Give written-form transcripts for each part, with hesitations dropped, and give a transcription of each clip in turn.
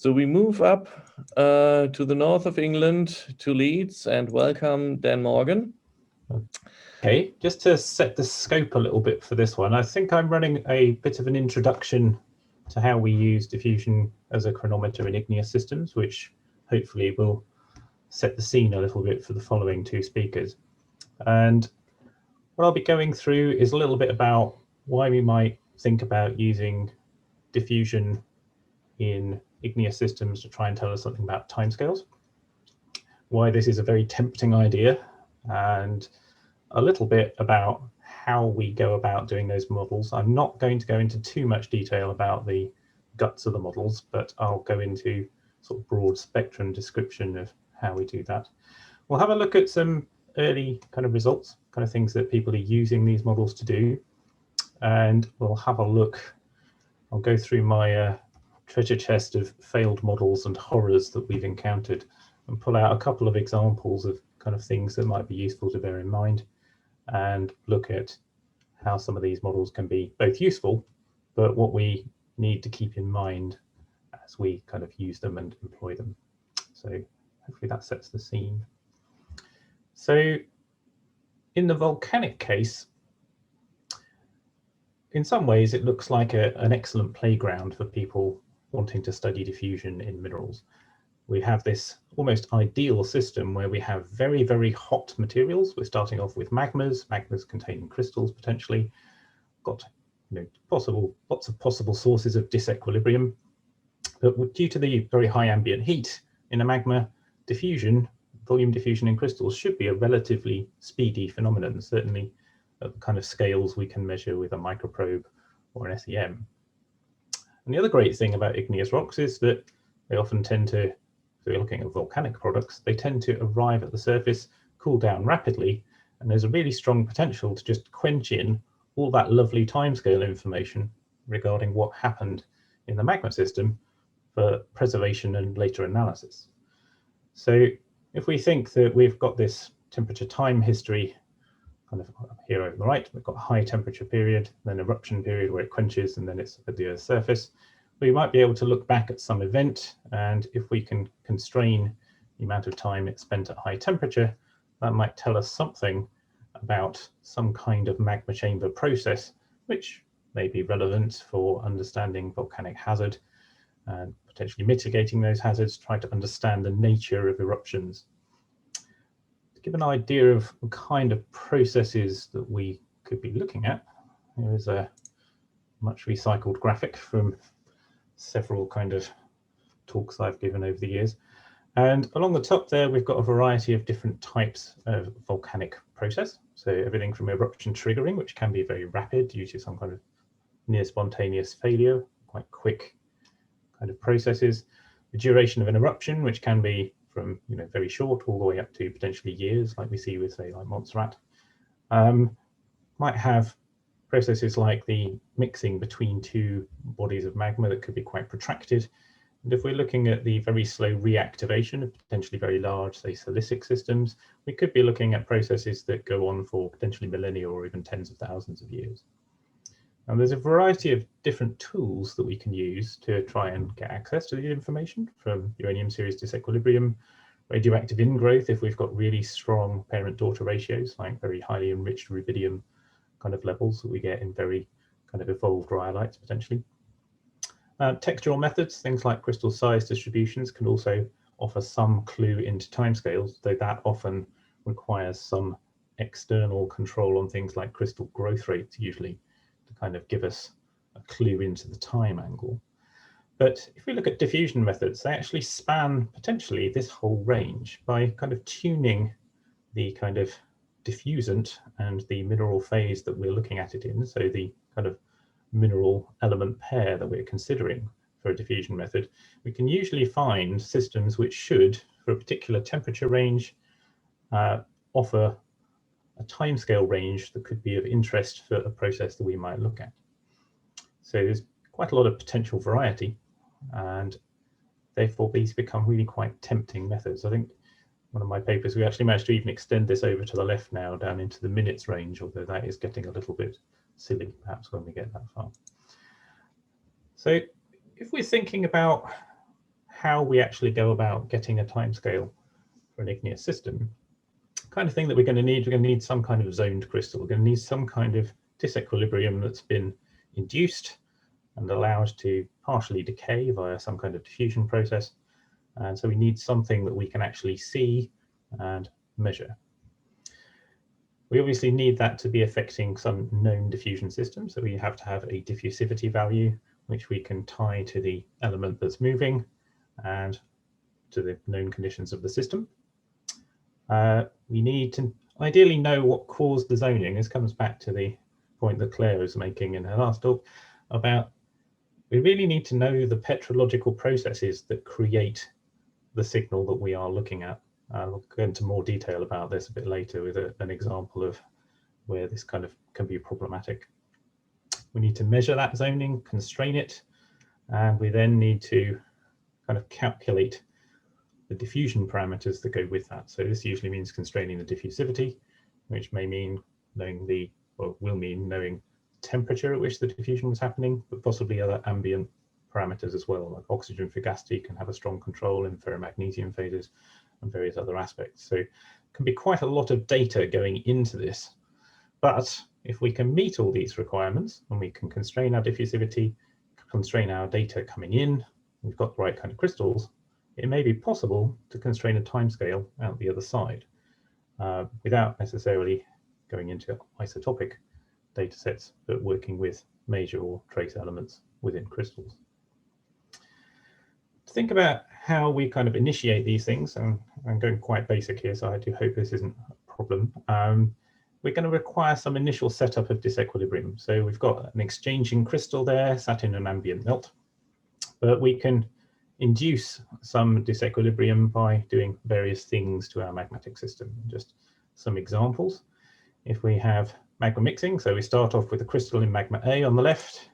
So we move up to the north of England, to Leeds, and welcome Dan Morgan. Okay, just to set the scope a little bit for this one, I think I'm running a bit of an introduction to how we use diffusion as a chronometer in igneous systems, which hopefully will set the scene a little bit for the following two speakers. And what I'll be going through is a little bit about why we might think about using diffusion in igneous systems to try and tell us something about timescales, why this is a very tempting idea, and a little bit about how we go about doing those models. I'm not going to go into too much detail about the guts of the models, but I'll go into sort of broad spectrum description of how we do that. We'll have a look at some early kind of results, kind of things that people are using these models to do. And we'll have a look, I'll go through my treasure chest of failed models and horrors that we've encountered and pull out a couple of examples of kind of things that might be useful to bear in mind, and look at how some of these models can be both useful, but what we need to keep in mind as we kind of use them and employ them. So hopefully that sets the scene. So in the volcanic case, in some ways it looks like an excellent playground for people wanting to study diffusion in minerals. We have this almost ideal system where we have very, very hot materials. We're starting off with magmas containing crystals potentially. Got lots of possible sources of disequilibrium. But due to the very high ambient heat in a magma, diffusion, volume diffusion in crystals should be a relatively speedy phenomenon, certainly at the kind of scales we can measure with a microprobe or an SEM. And the other great thing about igneous rocks is that they often tend to, if we're looking at volcanic products, they tend to arrive at the surface, cool down rapidly, and there's a really strong potential to just quench in all that lovely timescale information regarding what happened in the magma system for preservation and later analysis. So if we think that we've got this temperature time history kind of here over the right, we've got a high temperature period, then eruption period where it quenches, and then it's at the Earth's surface. We might be able to look back at some event, and if we can constrain the amount of time it's spent at high temperature, that might tell us something about some kind of magma chamber process, which may be relevant for understanding volcanic hazard and potentially mitigating those hazards, try to understand the nature of eruptions. To give an idea of the kind of processes that we could be looking at, here is a much recycled graphic from several kind of talks I've given over the years. And along the top there, we've got a variety of different types of volcanic process. So everything from eruption triggering, which can be very rapid due to some kind of near spontaneous failure, quite quick kind of processes. The duration of an eruption, which can be from very short all the way up to potentially years, like we see with, say, like Montserrat. Might have processes like the mixing between two bodies of magma that could be quite protracted. And if we're looking at the very slow reactivation of potentially very large, say, silicic systems, we could be looking at processes that go on for potentially millennia or even tens of thousands of years. And there's a variety of different tools that we can use to try and get access to the information, from uranium series disequilibrium, radioactive ingrowth if we've got really strong parent-daughter ratios, like very highly enriched rubidium kind of levels that we get in very kind of evolved rhyolites potentially. Textural methods, things like crystal size distributions, can also offer some clue into timescales, though that often requires some external control on things like crystal growth rates usually, to kind of give us a clue into the time angle. But if we look at diffusion methods, they actually span potentially this whole range by kind of tuning the kind of diffusant and the mineral phase that we're looking at it in. So the kind of mineral element pair that we're considering for a diffusion method, we can usually find systems which should, for a particular temperature range, offer a timescale range that could be of interest for a process that we might look at. So there's quite a lot of potential variety, and therefore these become really quite tempting methods. I think one of my papers, we actually managed to even extend this over to the left now, down into the minutes range, although that is getting a little bit silly perhaps when we get that far. So if we're thinking about how we actually go about getting a timescale for an igneous system, kind of thing that we're going to need some kind of zoned crystal. We're going to need some kind of disequilibrium that's been induced and allowed to partially decay via some kind of diffusion process. And so we need something that we can actually see and measure. We obviously need that to be affecting some known diffusion system. So we have to have a diffusivity value, which we can tie to the element that's moving and to the known conditions of the system. We need to ideally know what caused the zoning. This comes back to the point that Claire was making in her last talk about we really need to know the petrological processes that create the signal that we are looking at. We'll go into more detail about this a bit later with an example of where this kind of can be problematic. We need to measure that zoning, constrain it, and we then need to kind of calculate the diffusion parameters that go with that. So this usually means constraining the diffusivity, which may mean knowing the, or will mean knowing temperature at which the diffusion was happening, but possibly other ambient parameters as well, like oxygen fugacity can have a strong control in ferromagnesium phases and various other aspects. So it can be quite a lot of data going into this. But if we can meet all these requirements and we can constrain our diffusivity, constrain our data coming in, we've got the right kind of crystals, it may be possible to constrain a timescale out the other side without necessarily going into isotopic data sets, but working with major or trace elements within crystals. To think about how we kind of initiate these things, and I'm going quite basic here, so I do hope this isn't a problem. We're going to require some initial setup of disequilibrium. So we've got an exchanging crystal there sat in an ambient melt, but we can induce some disequilibrium by doing various things to our magmatic system. Just some examples. If we have magma mixing, so we start off with a crystal in magma A on the left.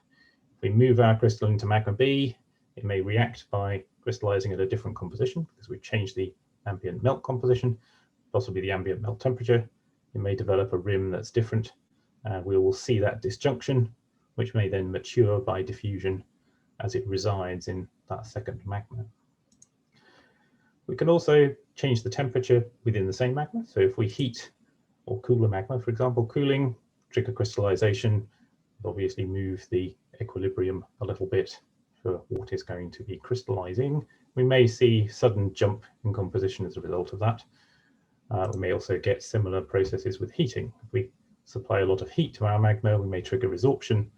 If we move our crystal into magma B, it may react by crystallizing at a different composition because we've changed the ambient melt composition, possibly the ambient melt temperature. It may develop a rim that's different. We will see that disjunction, which may then mature by diffusion as it resides in that second magma. We can also change the temperature within the same magma. So if we heat or cool a magma, for example, cooling, trigger crystallization, obviously move the equilibrium a little bit for what is going to be crystallizing. We may see sudden jump in composition as a result of that. We may also get similar processes with heating. If we supply a lot of heat to our magma, we may trigger resorption,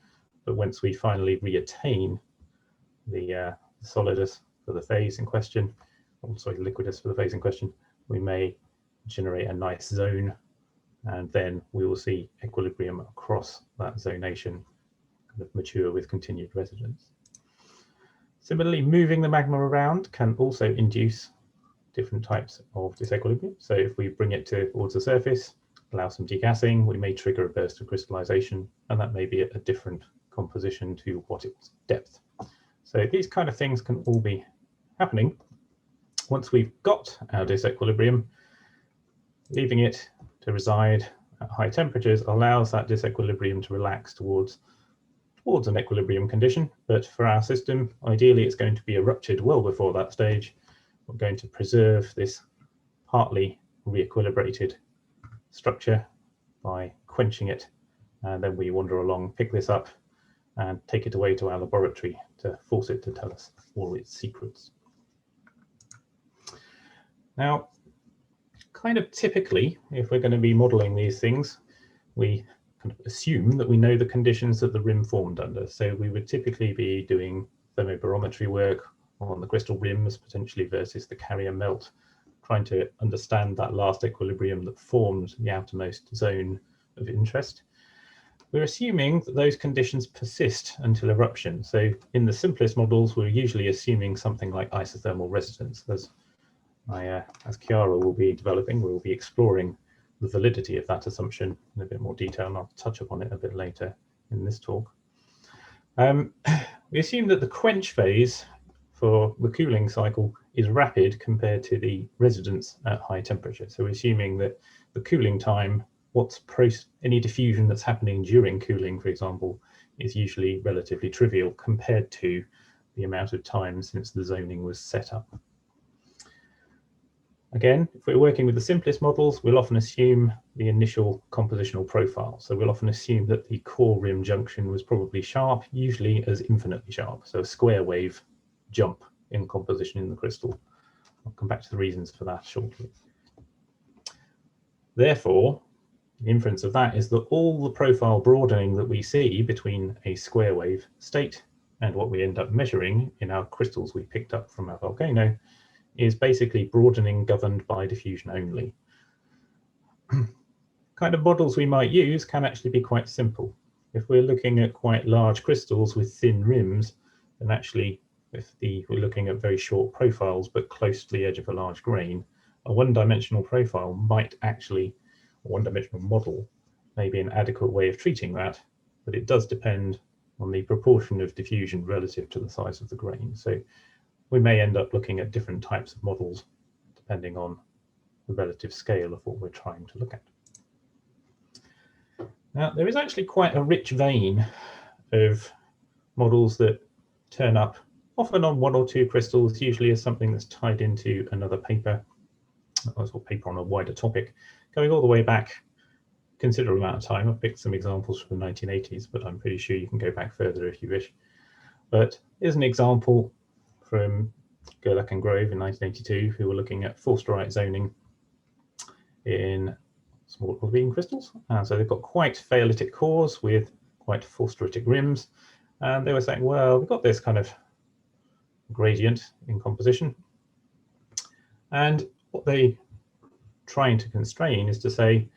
but once we finally reattain the solidus for the phase in question, also liquidus for the phase in question, we may generate a nice zone, and then we will see equilibrium across that zonation kind of mature with continued residence. Similarly, moving the magma around can also induce different types of disequilibrium. So if we bring it towards the surface, allow some degassing, we may trigger a burst of crystallization, and that may be a different composition to what its depth. So these kind of things can all be happening. Once we've got our disequilibrium, leaving it to reside at high temperatures allows that disequilibrium to relax towards an equilibrium condition. But for our system, ideally it's going to be erupted well before that stage. We're going to preserve this partly re-equilibrated structure by quenching it, and then we wander along, pick this up and take it away to our laboratory to force it to tell us all its secrets. Now, kind of typically, if we're going to be modeling these things, we kind of assume that we know the conditions that the rim formed under. So we would typically be doing thermobarometry work on the crystal rims, potentially versus the carrier melt, trying to understand that last equilibrium that formed the outermost zone of interest. We're assuming that those conditions persist until eruption. So in the simplest models, we're usually assuming something like isothermal residence. As Chiara will be developing, we'll be exploring the validity of that assumption in a bit more detail, and I'll touch upon it a bit later in this talk. We assume that the quench phase for the cooling cycle is rapid compared to the residence at high temperature. So we're assuming that the cooling time, any diffusion that's happening during cooling, for example, is usually relatively trivial compared to the amount of time since the zoning was set up. Again, if we're working with the simplest models, we'll often assume the initial compositional profile. So we'll often assume that the core rim junction was probably sharp, usually as infinitely sharp, so a square wave jump in composition in the crystal. I'll come back to the reasons for that shortly. Therefore, the inference of that is that all the profile broadening that we see between a square wave state and what we end up measuring in our crystals we picked up from our volcano is basically broadening governed by diffusion only. Kind of models we might use can actually be quite simple. If we're looking at quite large crystals with thin rims, then actually if we're looking at very short profiles but close to the edge of a large grain, a one-dimensional profile might actually, a one-dimensional model may be an adequate way of treating that, but it does depend on the proportion of diffusion relative to the size of the grain. So we may end up looking at different types of models depending on the relative scale of what we're trying to look at. Now, there is actually quite a rich vein of models that turn up often on one or two crystals, usually as something that's tied into another paper, or paper on a wider topic, going all the way back a considerable amount of time. I've picked some examples from the 1980s, but I'm pretty sure you can go back further if you wish. But here's an example from Gerlach and Grove in 1982, who were looking at forsterite zoning in small olivine crystals. So they've got quite phaolitic cores with quite forsteritic rims. And they were saying, well, we've got this kind of gradient in composition. And what they're trying to constrain is to say,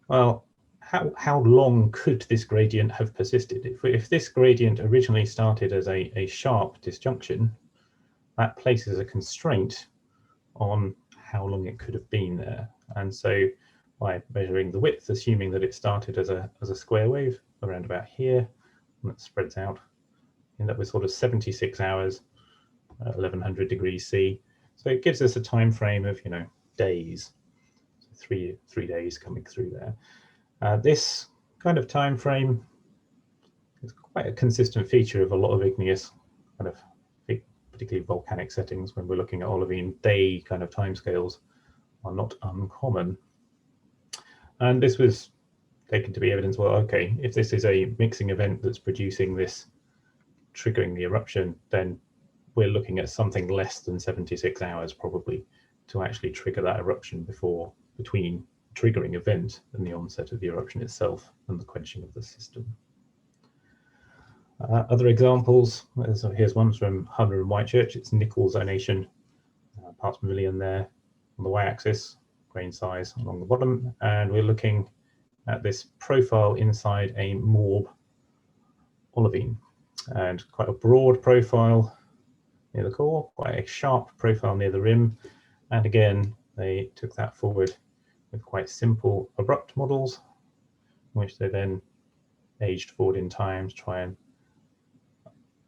well, how long could this gradient have persisted? If this gradient originally started as a sharp disjunction, that places a constraint on how long it could have been there. And so by measuring the width, assuming that it started as a square wave around about here, and it spreads out, end up with sort of 76 hours, 1100 degrees C. So it gives us a time frame of, days, so three days coming through there. This kind of time frame is quite a consistent feature of a lot of igneous kind of, particularly volcanic settings. When we're looking at olivine, day kind of timescales are not uncommon. And this was taken to be evidence, well, okay, if this is a mixing event that's producing this, triggering the eruption, then we're looking at something less than 76 hours probably to actually trigger that eruption between triggering event and the onset of the eruption itself and the quenching of the system. Other examples, here's one from Hunter and Whitechurch. It's nickel zonation, parts per million there on the y-axis, grain size along the bottom, and we're looking at this profile inside a morb olivine, and quite a broad profile near the core, quite a sharp profile near the rim, and again they took that forward with quite simple abrupt models, which they then aged forward in time to try and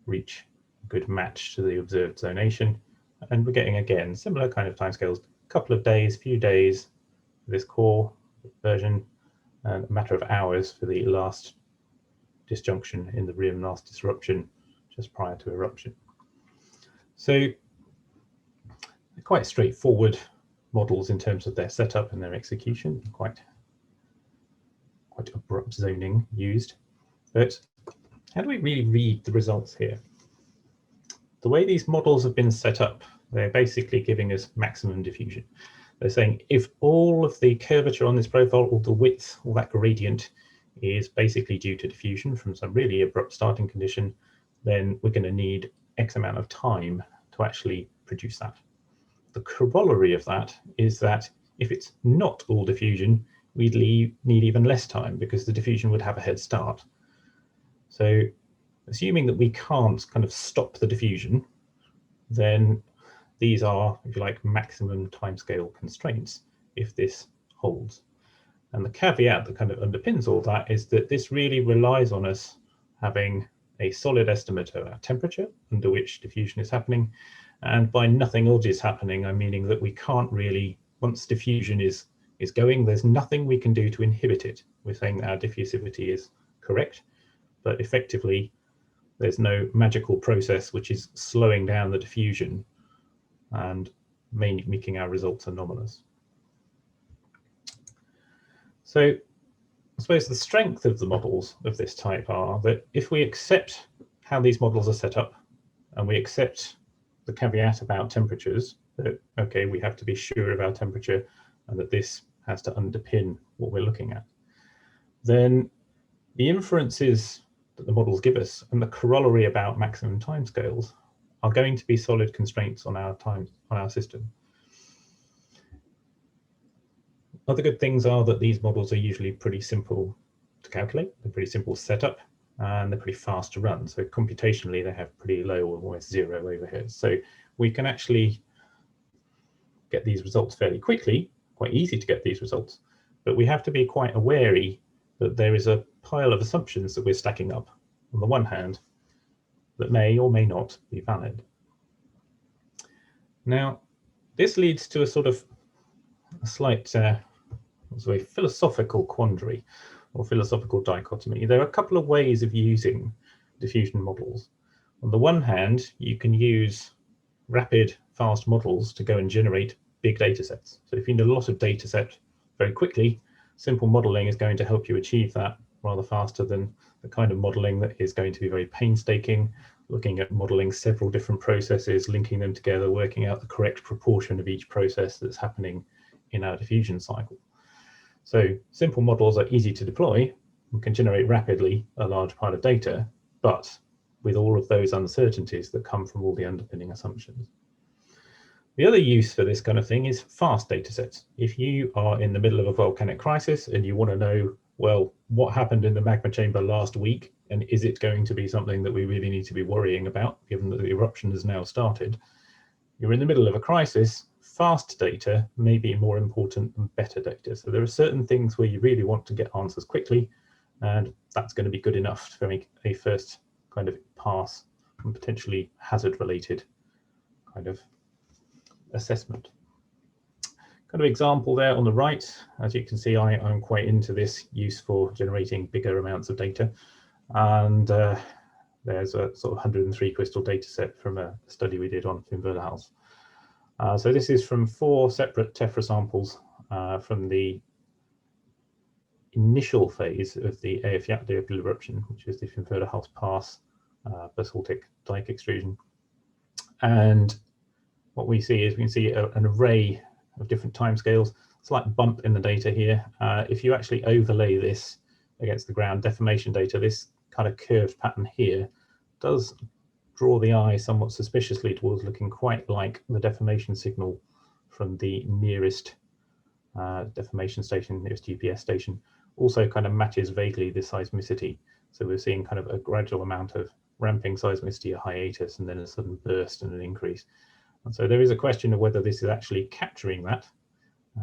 reach a good match to the observed zonation. And we're getting, again, similar kind of timescales, a couple of days, few days for this core version, and a matter of hours for the last disjunction in the rim, last disruption just prior to eruption. So they're quite straightforward models in terms of their setup and their execution, quite abrupt zoning used. But how do we really read the results here? The way these models have been set up, they're basically giving us maximum diffusion. They're saying if all of the curvature on this profile, all the width, all that gradient is basically due to diffusion from some really abrupt starting condition, then we're going to need X amount of time to actually produce that. The corollary of that is that if it's not all diffusion, we'd need even less time because the diffusion would have a head start. So assuming that we can't kind of stop the diffusion, then these are, if you like, maximum timescale constraints if this holds. And the caveat that kind of underpins all that is that this really relies on us having a solid estimate of our temperature under which diffusion is happening. And by nothing else is happening, I'm meaning that we can't really, once diffusion is going, there's nothing we can do to inhibit it. We're saying that our diffusivity is correct, but effectively There's no magical process which is slowing down the diffusion and making our results anomalous. So I suppose the strength of the models of this type are that if we accept how these models are set up and we accept the caveat about temperatures, that, okay, we have to be sure of our temperature and that this has to underpin what we're looking at, then the inferences that the models give us and the corollary about maximum timescales are going to be solid constraints on our system. Other good things are that these models are usually pretty simple to calculate, they're pretty simple setup, and they're pretty fast to run. So computationally, they have pretty low or almost zero overhead. So we can actually get these results fairly quickly, quite easy to get these results, but we have to be quite wary that there is a pile of assumptions that we're stacking up on the one hand that may or may not be valid. Now, this leads to a sort of a slight philosophical quandary or philosophical dichotomy. There are a couple of ways of using diffusion models. On the one hand, you can use rapid, fast models to go and generate big data sets. So if you need a lot of data set very quickly, simple modeling is going to help you achieve that rather faster than the kind of modeling that is going to be very painstaking, looking at modeling several different processes, linking them together, working out the correct proportion of each process that's happening in our diffusion cycle. So simple models are easy to deploy and can generate rapidly a large pile of data, but with all of those uncertainties that come from all the underpinning assumptions. The other use for this kind of thing is fast data sets. If you are in the middle of a volcanic crisis and you want to know, well, what happened in the magma chamber last week, and is it going to be something that we really need to be worrying about, given that the eruption has now started? You're in the middle of a crisis, fast data may be more important than better data. So there are certain things where you really want to get answers quickly, and that's going to be good enough to make a first kind of pass and potentially hazard-related kind of assessment. Kind of example there on the right, as you can see, I'm quite into this use for generating bigger amounts of data. And there's a sort of 103 crystal data set from a study we did on Finverderhals. So this is from 4 separate tephra samples from the initial phase of the Eyjafjallajökull eruption, which is the Finverderhals Pass basaltic dike extrusion. And what we see is we can see an array of different timescales, slight bump in the data here. If you actually overlay this against the ground deformation data, this kind of curved pattern here does draw the eye somewhat suspiciously towards looking quite like the deformation signal from the nearest deformation station, nearest GPS station. Also kind of matches vaguely the seismicity. So we're seeing kind of a gradual amount of ramping seismicity, a hiatus, and then a sudden burst and an increase. And so there is a question of whether this is actually capturing that.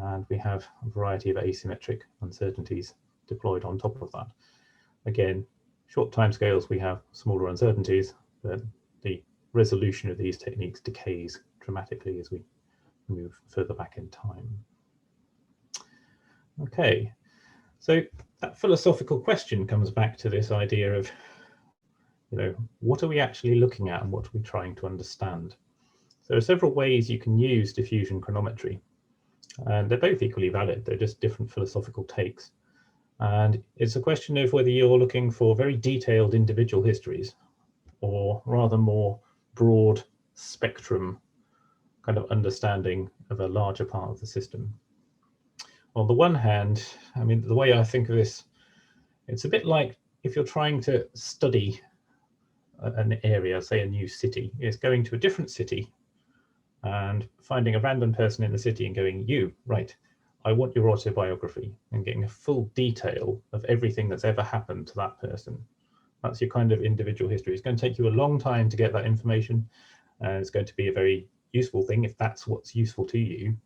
And we have a variety of asymmetric uncertainties deployed on top of that. Again, short timescales, we have smaller uncertainties, but the resolution of these techniques decays dramatically as we move further back in time. Okay, so that philosophical question comes back to this idea of, what are we actually looking at and what are we trying to understand? So there are several ways you can use diffusion chronometry, and they're both equally valid. They're just different philosophical takes. And it's a question of whether you're looking for very detailed individual histories or rather more broad spectrum kind of understanding of a larger part of the system. On the one hand, I mean, the way I think of this, it's a bit like if you're trying to study an area, say a new city, it's going to a different city and finding a random person in the city and going, I want your autobiography, and getting a full detail of everything that's ever happened to that person. That's your kind of individual history. It's going to take you a long time to get that information, and it's going to be a very useful thing. If that's what's useful to you,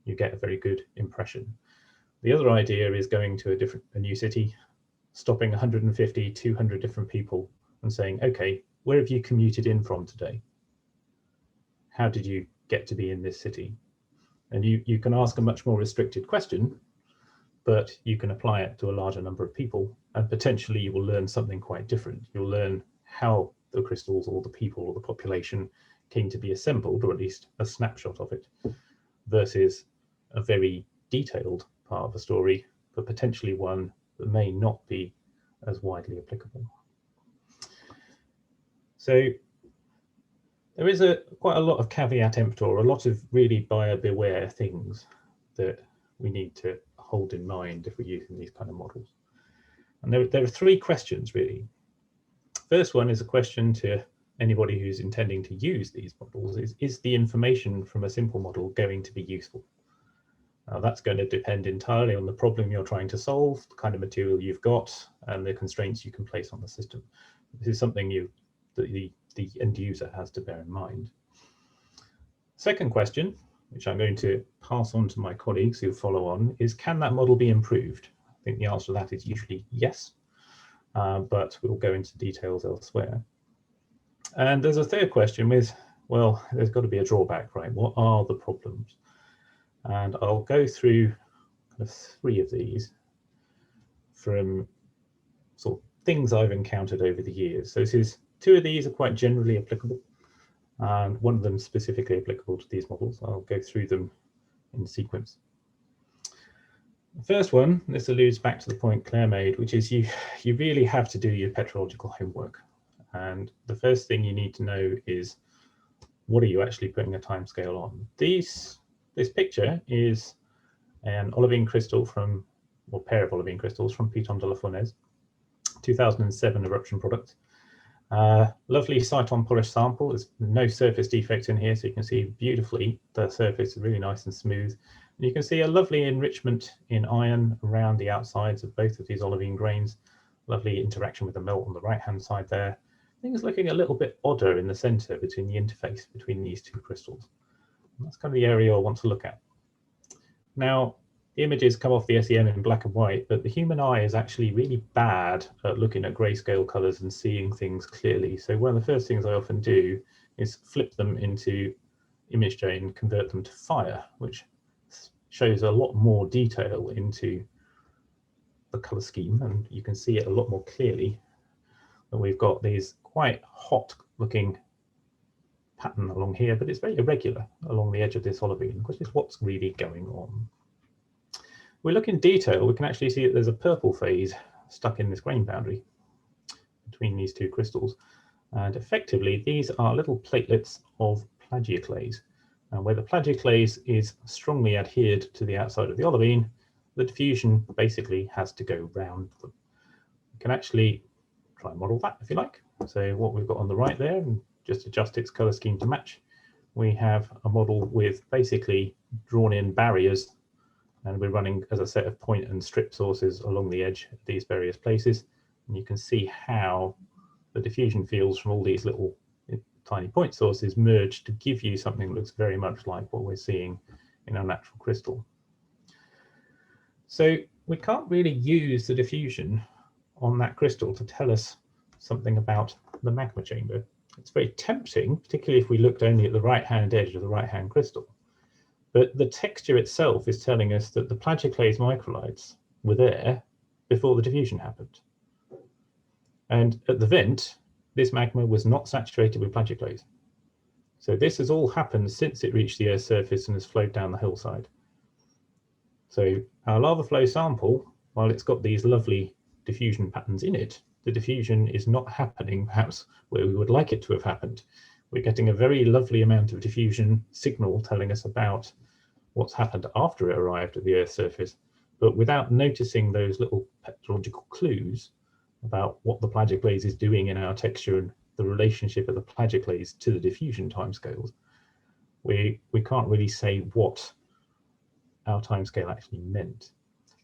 you get a very good impression. The other idea is going to a new city, stopping 150, 200 different people and saying, okay, where have you commuted in from today? How did you get to be in this city? And you can ask a much more restricted question, but you can apply it to a larger number of people, and potentially you will learn something quite different. You'll learn how the crystals or the people or the population came to be assembled, or at least a snapshot of it, versus a very detailed part of a story, but potentially one that may not be as widely applicable. So there is quite a lot of caveat emptor, a lot of really buyer beware things that we need to hold in mind if we're using these kind of models. And there are three questions really. First one is a question to anybody who's intending to use these models is the information from a simple model going to be useful? Now that's going to depend entirely on the problem you're trying to solve, the kind of material you've got, and the constraints you can place on the system. This is something the end user has to bear in mind. Second question, which I'm going to pass on to my colleagues who follow on, is can that model be improved? I think the answer to that is usually yes, but we'll go into details elsewhere. And there's a third question with, well, there's got to be a drawback, right? What are the problems? And I'll go through kind of three of these from sort of things I've encountered over the years. So two of these are quite generally applicable, and one of them specifically applicable to these models. I'll go through them in sequence. The first one, this alludes back to the point Claire made, which is you really have to do your petrological homework. And the first thing you need to know is, what are you actually putting a timescale on? This picture is an olivine crystal from, or pair of olivine crystals from Piton de la Fournaise, 2007 eruption product. Lovely Cyton polished sample. There's no surface defects in here, so you can see beautifully the surface is really nice and smooth. And you can see a lovely enrichment in iron around the outsides of both of these olivine grains. Lovely interaction with the melt on the right-hand side there. Things looking a little bit odder in the center between the interface between these two crystals. And that's kind of the area I want to look at. Now, the images come off the SEM in black and white, but the human eye is actually really bad at looking at grayscale colors and seeing things clearly. So one of the first things I often do is flip them into ImageJ and convert them to fire, which shows a lot more detail into the color scheme, and you can see it a lot more clearly. And we've got these quite hot looking pattern along here, but it's very irregular along the edge of this olivine, which is what's really going on. We look in detail, we can actually see that there's a purple phase stuck in this grain boundary between these two crystals. And effectively, these are little platelets of plagioclase. And where the plagioclase is strongly adhered to the outside of the olivine, the diffusion basically has to go round them. We can actually try and model that if you like. So what we've got on the right there, and just adjust its color scheme to match, we have a model with basically drawn in barriers, and we're running as a set of point and strip sources along the edge of these various places. And you can see how the diffusion fields from all these little tiny point sources merge to give you something that looks very much like what we're seeing in our natural crystal. So we can't really use the diffusion on that crystal to tell us something about the magma chamber. It's very tempting, particularly if we looked only at the right-hand edge of the right-hand crystal. But the texture itself is telling us that the plagioclase microlites were there before the diffusion happened. And at the vent, this magma was not saturated with plagioclase. So this has all happened since it reached the Earth's surface and has flowed down the hillside. So our lava flow sample, while it's got these lovely diffusion patterns in it, the diffusion is not happening perhaps where we would like it to have happened. We're getting a very lovely amount of diffusion signal telling us about what's happened after it arrived at the Earth's surface, but without noticing those little petrological clues about what the plagioclase is doing in our texture and the relationship of the plagioclase to the diffusion timescales. We can't really say what our timescale actually meant.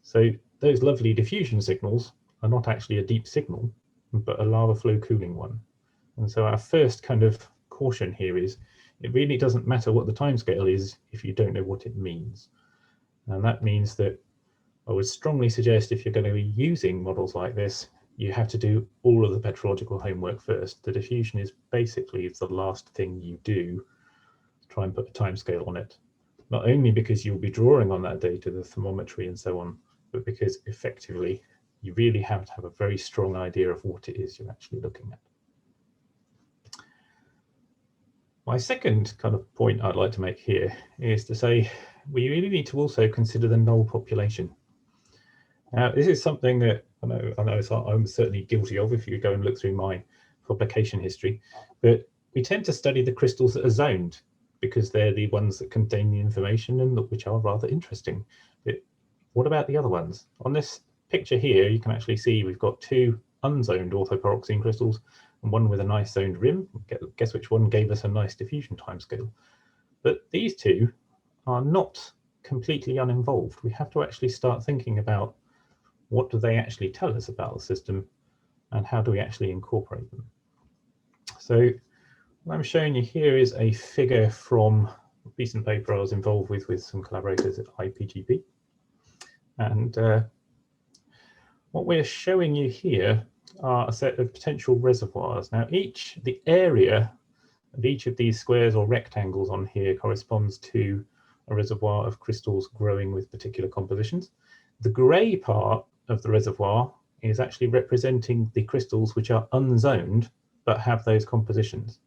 So those lovely diffusion signals are not actually a deep signal, but a lava flow cooling one. And so our first kind of caution here is it really doesn't matter what the timescale is if you don't know what it means. And that means that I would strongly suggest if you're going to be using models like this, you have to do all of the petrological homework first. The diffusion is basically the last thing you do to try and put a timescale on it. Not only because you'll be drawing on that data, the thermometry and so on, but because effectively you really have to have a very strong idea of what it is you're actually looking at. My second kind of point I'd like to make here is to say we really need to also consider the null population. Now, this is something that I know I'm certainly guilty of if you go and look through my publication history, but we tend to study the crystals that are zoned because they're the ones that contain the information and which are rather interesting. But what about the other ones? On this picture here, you can actually see we've got two unzoned orthopyroxene crystals and one with a nice zoned rim. Guess which one gave us a nice diffusion timescale. But these two are not completely uninvolved. We have to actually start thinking about what do they actually tell us about the system and how do we actually incorporate them. So what I'm showing you here is a figure from a piece of paper I was involved with some collaborators at IPGP. And what we're showing you here are a set of potential reservoirs. Now the area of each of these squares or rectangles on here corresponds to a reservoir of crystals growing with particular compositions. The grey part of the reservoir is actually representing the crystals which are unzoned but have those compositions.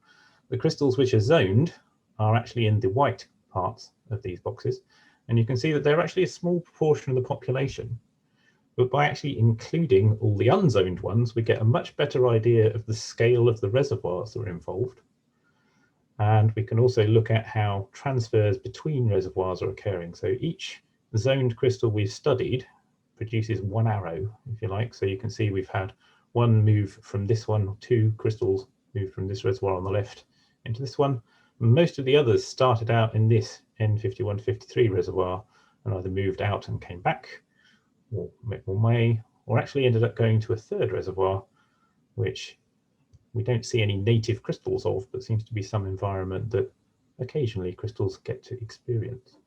The crystals which are zoned are actually in the white parts of these boxes, and you can see that they're actually a small proportion of the population. But by actually including all the unzoned ones, we get a much better idea of the scale of the reservoirs that are involved. And we can also look at how transfers between reservoirs are occurring. So each zoned crystal we've studied produces one arrow, if you like. So you can see we've had one move from this one, two crystals move from this reservoir on the left into this one. Most of the others started out in this N5153 reservoir and either moved out and came back, or actually ended up going to a third reservoir, which we don't see any native crystals of, but seems to be some environment that occasionally crystals get to experience.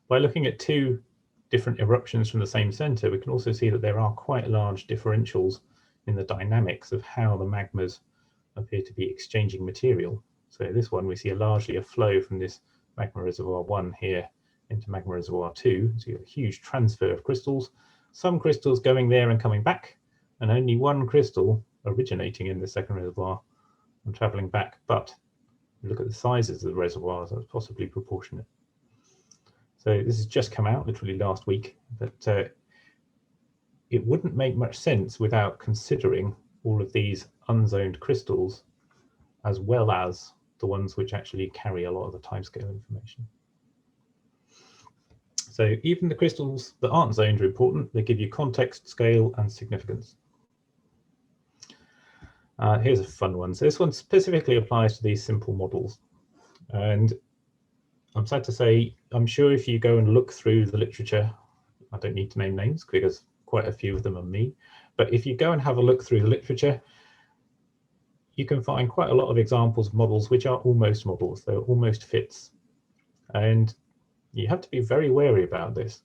By looking at two different eruptions from the same center, we can also see that there are quite large differentials in the dynamics of how the magmas appear to be exchanging material. So this one, we see largely a flow from this magma reservoir 1 here into magma reservoir 2. So you have a huge transfer of crystals, some crystals going there and coming back, and only one crystal originating in the second reservoir and traveling back. But look at the sizes of the reservoirs, that's possibly proportionate. So this has just come out literally last week, but it wouldn't make much sense without considering all of these unzoned crystals as well as the ones which actually carry a lot of the timescale information. So even the crystals that aren't zoned are important. They give you context, scale, and significance. Here's a fun one. So this one specifically applies to these simple models. And I'm sad to say, I'm sure if you go and look through the literature, I don't need to name names because quite a few of them are me, but if you go and have a look through the literature, you can find quite a lot of examples of models which are almost models. They're almost fits. And you have to be very wary about this.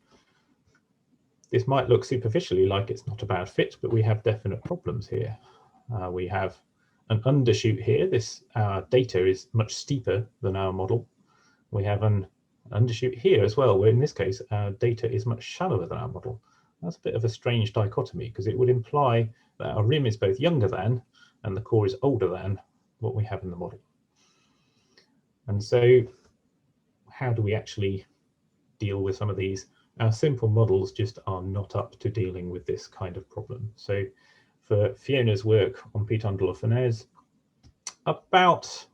This might look superficially like it's not a bad fit, but we have definite problems here. We have an undershoot here. This data is much steeper than our model. We have an undershoot here as well, where in this case, our data is much shallower than our model. That's a bit of a strange dichotomy because it would imply that our rim is both younger than and the core is older than what we have in the model. And so how do we actually deal with some of these? Our simple models just are not up to dealing with this kind of problem. So for Fiona's work on Pitandolophonese, about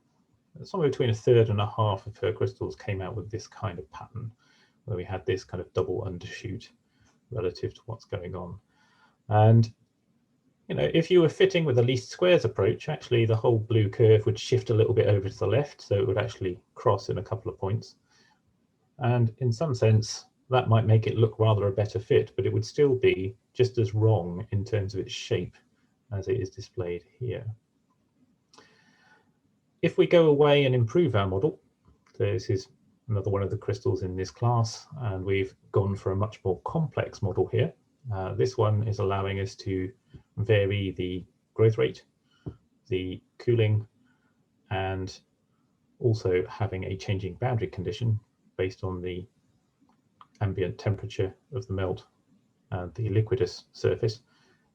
somewhere between a third and a half of her crystals came out with this kind of pattern, where we had this kind of double undershoot relative to what's going on. And you know, if you were fitting with the least squares approach, actually the whole blue curve would shift a little bit over to the left, so it would actually cross in a couple of points. And in some sense, that might make it look rather a better fit, but it would still be just as wrong in terms of its shape as it is displayed here. If we go away and improve our model, so this is another one of the crystals in this class, and we've gone for a much more complex model here. This one is allowing us to vary the growth rate, the cooling, and also having a changing boundary condition based on the ambient temperature of the melt and the liquidus surface.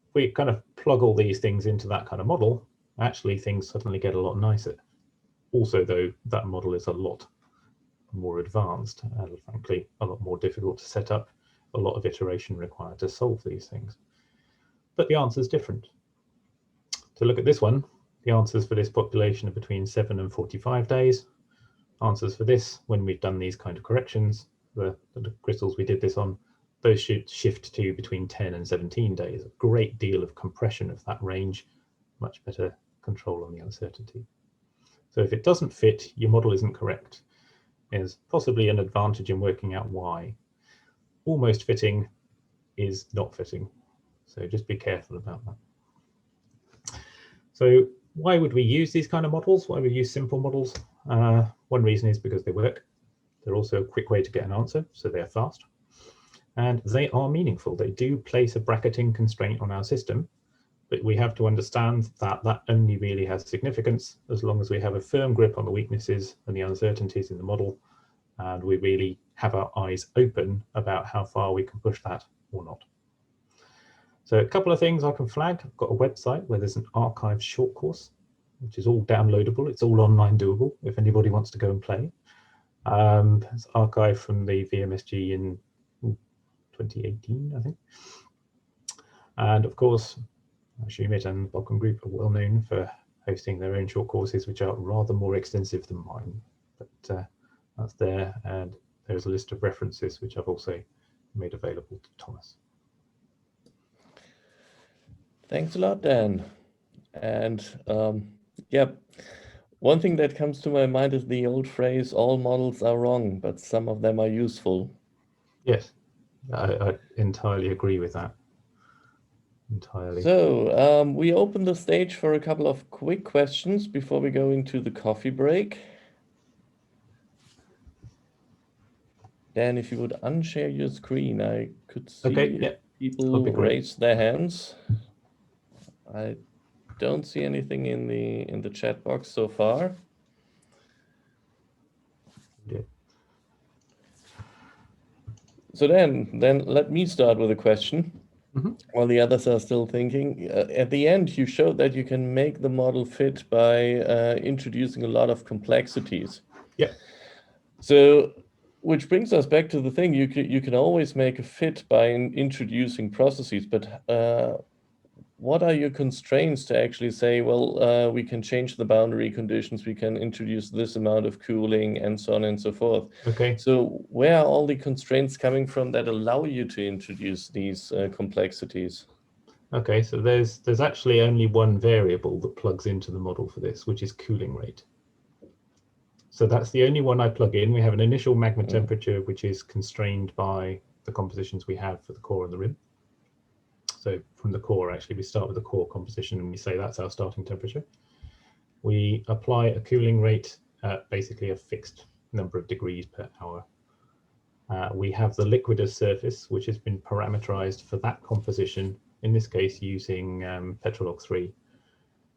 If we kind of plug all these things into that kind of model, actually things suddenly get a lot nicer. Also, though, that model is a lot more advanced and frankly a lot more difficult to set up, a lot of iteration required to solve these things. But the answer is different. To look at this one, the answers for this population are between 7 and 45 days. Answers for this, when we've done these kind of corrections, the crystals we did this on, those should shift to between 10 and 17 days. A great deal of compression of that range, much better control on the uncertainty. So if it doesn't fit, your model isn't correct. There's possibly an advantage in working out why. Almost fitting is not fitting. So just be careful about that. So why would we use these kind of models? Why would we use simple models? One reason is because they work. They're also a quick way to get an answer, so they're fast. And they are meaningful. They do place a bracketing constraint on our system, but we have to understand that that only really has significance as long as we have a firm grip on the weaknesses and the uncertainties in the model, and we really have our eyes open about how far we can push that or not. So a couple of things I can flag. I've got a website where there's an archive short course, which is all downloadable. It's all online doable if anybody wants to go and play. It's archived from the VMSG in 2018, I think. And of course, Shumit and Balkan Group are well known for hosting their own short courses, which are rather more extensive than mine. But that's there, and there's a list of references which I've also made available to Thomas. Thanks a lot, Dan. And yeah, one thing that comes to my mind is the old phrase, all models are wrong, but some of them are useful. Yes, I entirely agree with that. Entirely. So we open the stage for a couple of quick questions before we go into the coffee break. Dan, if you would unshare your screen, I could see people raise their hands. I don't see anything in the chat box so far. Yeah. So then let me start with a question. Mm-hmm. While the others are still thinking. At the end, you showed that you can make the model fit by introducing a lot of complexities. Yeah. So, which brings us back to the thing, you can always make a fit by introducing processes, but what are your constraints to actually say, well, we can change the boundary conditions, we can introduce this amount of cooling, and so on and so forth. Okay. So where are all the constraints coming from that allow you to introduce these complexities? Okay, so there's actually only one variable that plugs into the model for this, which is cooling rate. So that's the only one I plug in. We have an initial magma temperature, which is constrained by the compositions we have for the core and the rim. So from the core, actually, we start with the core composition and we say that's our starting temperature. We apply a cooling rate at basically a fixed number of degrees per hour. We have the liquidus surface, which has been parameterized for that composition, in this case using Petrolog 3.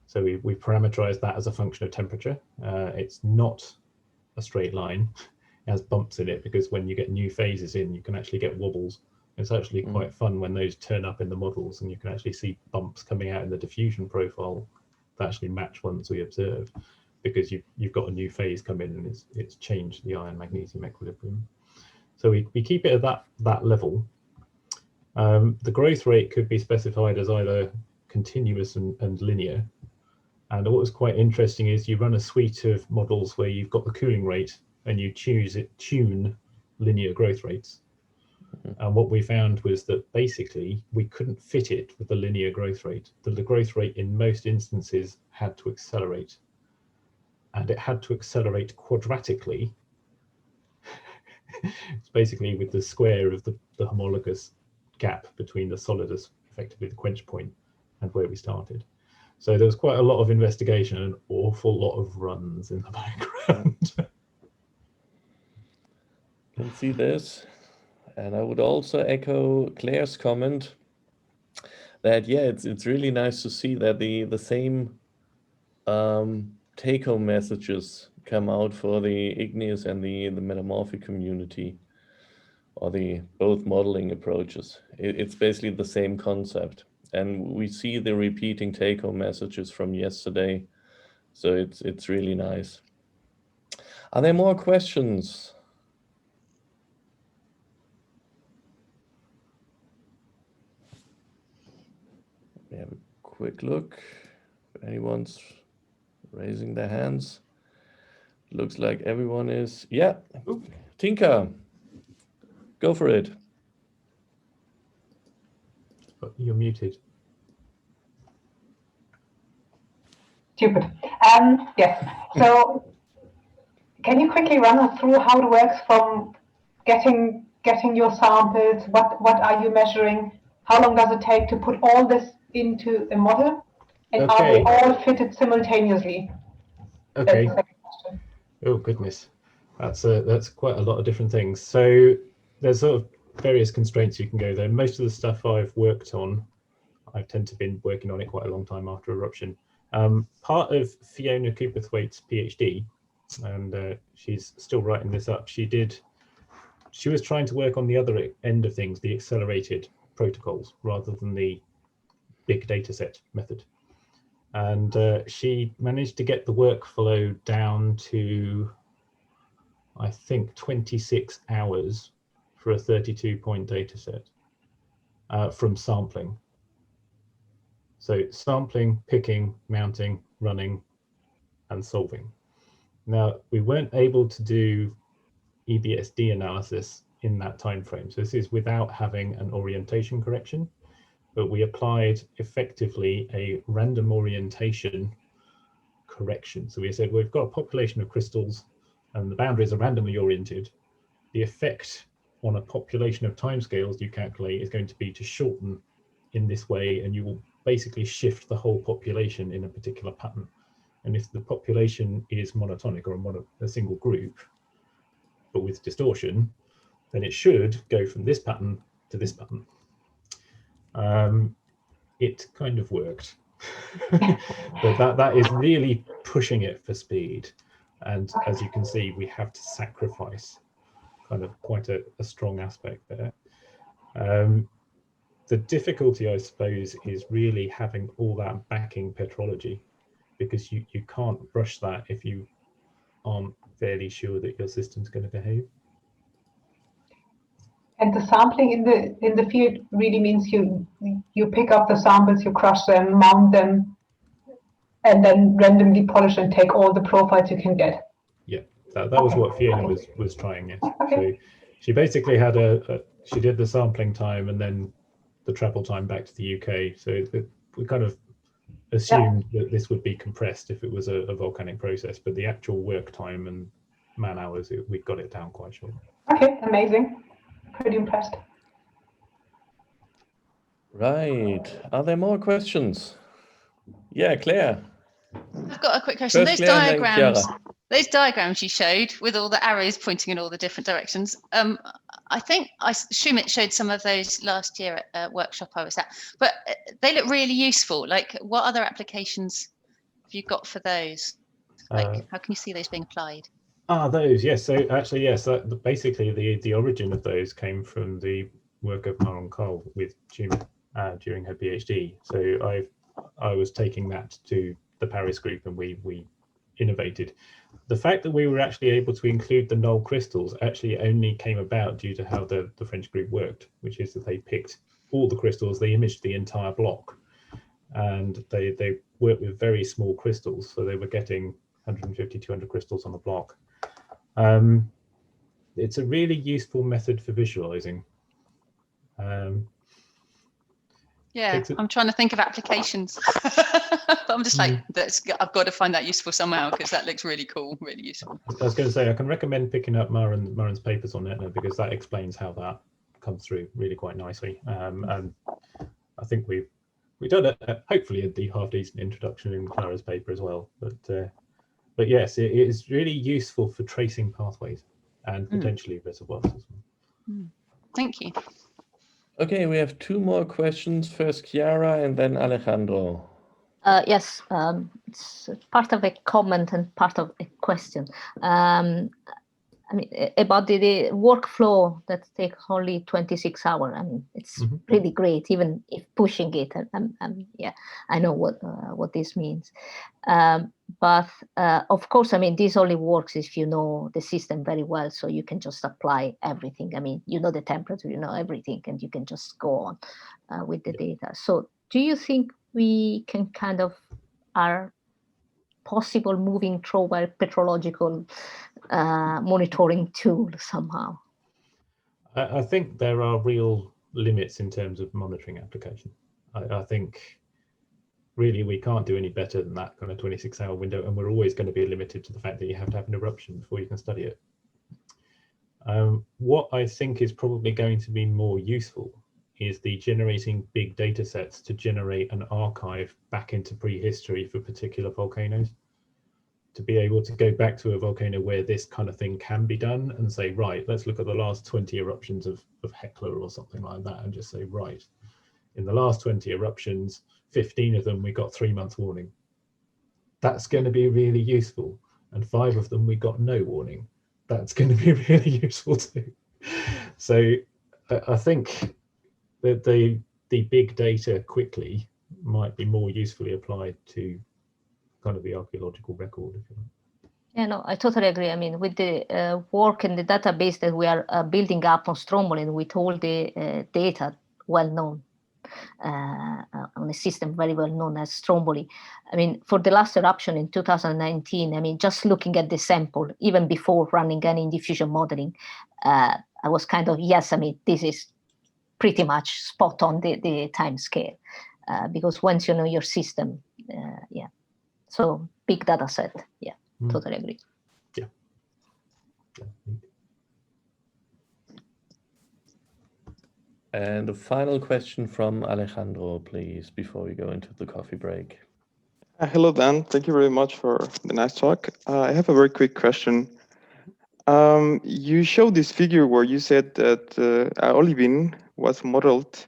So we parameterize that as a function of temperature. It's not a straight line. It has bumps in it because when you get new phases in, you can actually get wobbles. It's actually quite fun when those turn up in the models and you can actually see bumps coming out in the diffusion profile that actually match ones we observed, because you've got a new phase come in and it's changed the iron magnesium equilibrium. So we keep it at that level. The growth rate could be specified as either continuous and linear. And what was quite interesting is you run a suite of models where you've got the cooling rate and you tune linear growth rates. And what we found was that basically we couldn't fit it with the linear growth rate. The growth rate in most instances had to accelerate. And it had to accelerate quadratically. It's basically with the square of the homologous gap between the solidus, effectively the quench point, and where we started. So there was quite a lot of investigation and an awful lot of runs in the background. You can see this. And I would also echo Claire's comment that, yeah, it's really nice to see that the same take-home messages come out for the igneous and the metamorphic community, or the both modeling approaches. It's basically the same concept. And we see the repeating take-home messages from yesterday. So it's really nice. Are there more questions? Let me have a quick look. If anyone's raising their hands. Looks like everyone is. Yeah, Tinka, go for it. You're muted. Stupid. Yes. So can you quickly run us through how it works from getting your samples? What are you measuring? How long does it take to put all this into a model? And are they all fitted simultaneously? Okay. That's the second question. Oh goodness, that's quite a lot of different things. So there's sort of various constraints you can go there. Most of the stuff I've worked on, I tend to have been working on it quite a long time after eruption. Part of Fiona Cooperthwaite's PhD, and she's still writing this up, she was trying to work on the other end of things, the accelerated protocols, rather than the big data set method. And she managed to get the workflow down to, I think, 26 hours for a 32-point data set from sampling. So sampling, picking, mounting, running, and solving. Now, we weren't able to do EBSD analysis in that time frame. So this is without having an orientation correction, but we applied effectively a random orientation correction. So we said, we've got a population of crystals and the boundaries are randomly oriented. The effect on a population of timescales you calculate is going to be to shorten in this way, and you will basically shift the whole population in a particular pattern. And if the population is monotonic or a single group, but with distortion, then it should go from this pattern to this pattern. It kind of worked, but that is really pushing it for speed. And as you can see, we have to sacrifice kind of quite a strong aspect there. The difficulty, I suppose, is really having all that backing petrology, because you can't brush that if you aren't fairly sure that your system's going to behave. And the sampling in the field really means you pick up the samples, you crush them, mount them, and then randomly polish and take all the profiles you can get. Yeah, that was what Fiona was trying it. Okay. So she basically had she did the sampling time and then the travel time back to the UK. So we kind of assumed that this would be compressed if it was a volcanic process, but the actual work time and man hours, we got it down quite short. Okay, amazing. Pretty impressed. Right. Are there more questions? Yeah, Claire. I've got a quick question. First Claire, Those diagrams you showed with all the arrows pointing in all the different directions, I assume it showed some of those last year at a workshop I was at, but they look really useful. Like, what other applications have you got for those? Like, how can you see those being applied? Those, yes. So actually, yes, basically the origin of those came from the work of Maron Cole with June during her PhD. So I was taking that to the Paris group, and we innovated. The fact that we were actually able to include the null crystals actually only came about due to how the French group worked, which is that they picked all the crystals, they imaged the entire block, and they worked with very small crystals, so they were getting 150, 200 crystals on the block. It's a really useful method for visualizing. Yeah, I'm trying to think of applications, but I'm just like, I've got to find that useful somehow, because that looks really cool, really useful. I was going to say, I can recommend picking up Maron's papers on it, because that explains how that comes through really quite nicely. And I think we've done it, hopefully, a half decent introduction in Clara's paper as well. But yes, it is really useful for tracing pathways and potentially reservoirs as well. Thank you. Okay, we have two more questions. First Chiara and then Alejandro. Yes, it's part of a comment and part of a question. I mean, about the workflow that takes only 26 hours. I mean, it's really great, even if pushing it. Yeah, I know what this means. But of course, I mean, this only works if you know the system very well, so you can just apply everything. I mean, you know the temperature, you know everything, and you can just go on with the data. So do you think we can kind of are possible moving through a petrological monitoring tool somehow? I think there are real limits in terms of monitoring application. I think really we can't do any better than that kind of 26-hour window, and we're always going to be limited to the fact that you have to have an eruption before you can study it. What I think is probably going to be more useful is the generating big data sets to generate an archive back into prehistory for particular volcanoes. To be able to go back to a volcano where this kind of thing can be done and say, right, let's look at the last 20 eruptions of Hekla or something like that, and just say, right, in the last 20 eruptions, 15 of them we got 3-month warning. That's going to be really useful. And 5 of them we got no warning. That's going to be really useful too. So I think that the big data quickly might be more usefully applied to kind of the archaeological record, if you like. Yeah, no, I totally agree. I mean, with the work and the database that we are building up on Stromboli, with all the data well known on a system very well known as Stromboli. I mean, for the last eruption in 2019, I mean, just looking at the sample, even before running any diffusion modeling, I was kind of, yes, I mean, this is pretty much spot on the time scale, because once you know your system, yeah. So big data set, yeah, totally agree. Yeah. And a final question from Alejandro, please, before we go into the coffee break. Hello, Dan. Thank you very much for the nice talk. I have a very quick question. You showed this figure where you said that olivine was modeled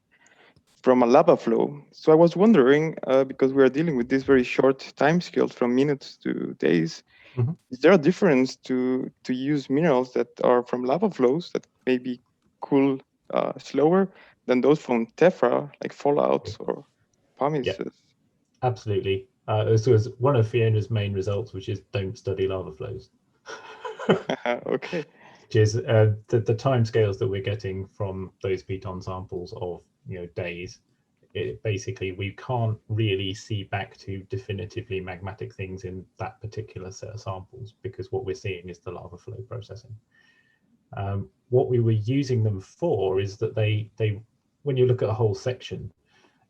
from a lava flow. So I was wondering, because we are dealing with this very short timescales from minutes to days, is there a difference to use minerals that are from lava flows that maybe cool slower than those from tephra, like fallouts or pumices? Yeah, absolutely. This was one of Fiona's main results, which is don't study lava flows. Okay. Which is the timescales that we're getting from those piton samples of days. Basically, we can't really see back to definitively magmatic things in that particular set of samples, because what we're seeing is the lava flow processing. What we were using them for is that they when you look at a whole section,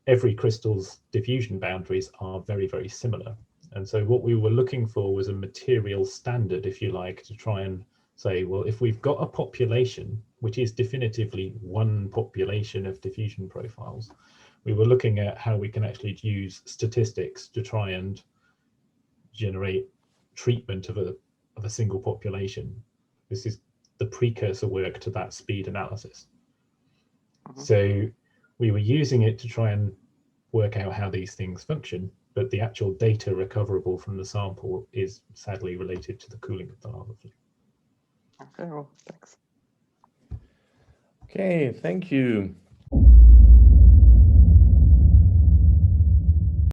every crystal's diffusion boundaries are very, very similar. And so what we were looking for was a material standard, if you like, to try and say, well, if we've got a population, which is definitively one population of diffusion profiles, we were looking at how we can actually use statistics to try and generate treatment of a single population. This is the precursor work to that speed analysis. So we were using it to try and work out how these things function, but the actual data recoverable from the sample is sadly related to the cooling of the lava flow. Okay, well, thanks. Okay, thank you.